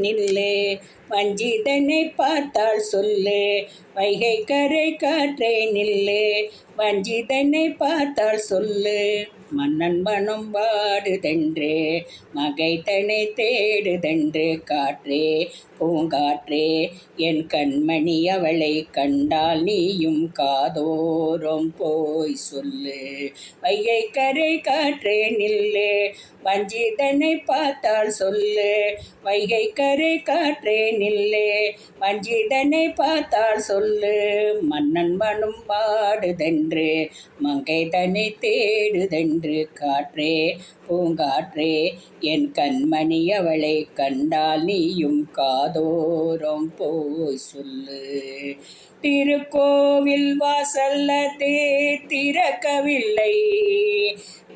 நில்லே வஞ்சிதனை பார்த்தால் சொல்லு, வைகை கரை காற்றே நில்லே வஞ்சிதனை பார்த்தால் சொல்லு. மன்னன் மனம் வாடுதென்றே மகைதனை தேடுதென்று காற்றே பூங்காற்றே என் கண்மணி அவளை கண்டால் நீயும் காதோரம் போய் சொல்லு. வைகை கரை காற்றே நில்லே வஞ்சிதனை பார்த்தால் சொல்லு, வைகை கரை காற்றே நில்லே வஞ்சிதனை பார்த்தால் சொல்லு. மன்னன் மனம் வாடுதென்று மங்கைதனை தேடுதென்று காற்றே பூங்காற்றே என் கண்மணி அவளை கண்டால் நீயும் காதோரம் போய் சொல்லு. திருக்கோவில் வாசல் அது திறக்கவில்லை,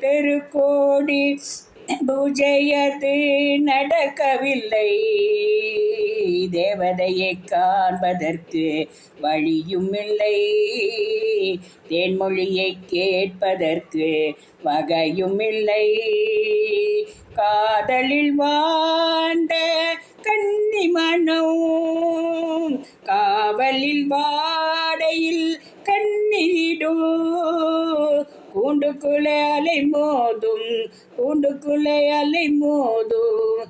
தெருக்கோடி பூஜையது நடக்கவில்லை. தேவதையை காண்பதற்கு வழியும் இல்லை, தேன்மொழியை கேட்பதற்கு வகையும் இல்லை. காதலில் வாழ்ந்த கன்னி மனம் காவலில் வாடையில் கண்ணீடும். கூண்டுக்குள்ளே அலை மோதும், கூண்டுக்குள்ளே அலை மோதும்,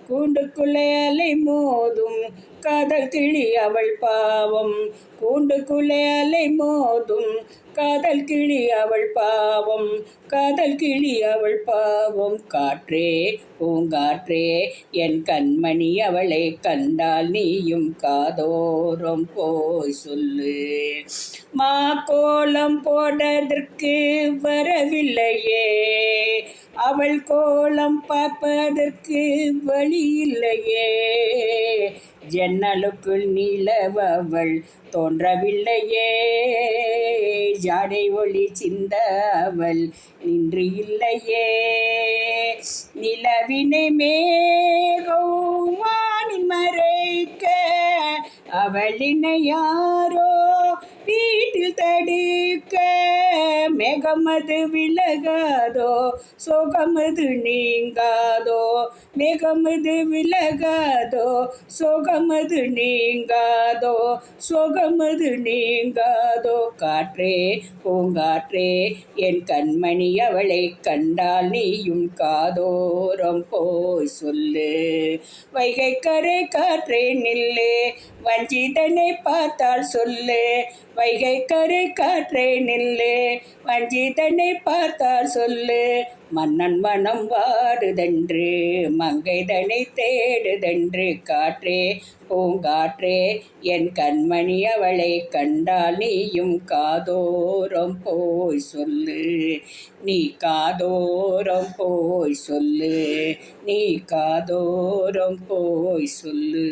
கூண்டுக்குள்ளே அலை மோதும் காதல் கிளி அவள் பாவம். கூண்டுக்குள்ளே அலை மோதும் காதல் கிளி அவள் பாவம், காதல் கிளி அவள் பாவம். காற்றே பூங்காற்றே என் கண்மணி அவளை கண்டால் நீயும் காதோரம் போய் சொல்லு. மா கோலம் போடுறதற்கு வரவில்லையே, அவள் கோலம் பார்ப்பதற்கு வழி இல்லையே. ஜன்னலுக்குள் நிலவள் தோன்றவில்லையே, ஜாடை ஒளி சிந்த அவள் நின்று இல்லையே. நிலவினை மேகம் வானில் மறைக்க அவளினை யாரோ வீட்டில் தடுக்க. மேகமது விலகாதோ சோகமது நீங்காதோ, மேகமது விலகாதோ சோகமது நீங்காதோ, சோகமது நீங்காதோ. காற்றே பூங்காற்றே என் கண்மணி அவளை கண்டால் நீயும் காதோரம் போய் சொல்லு. வைகை கரை காற்றே நில்லே வஞ்சிதனை பார்த்தால் சொல்லு, வைகை கரை காற்றே நில்லே வஞ்சிதனை பார்த்தால் சொல்லு. மன்னன் மனம் வாடுதென்று மங்கைதனை தேடுதென்று காற்றே பூங்காற்றே என் கண்மணி அவளை கண்டால் நீயும் காதோரம் போய் சொல்லு. நீ காதோரம் போய் சொல்லு, நீ காதோரம் போய் சொல்லு.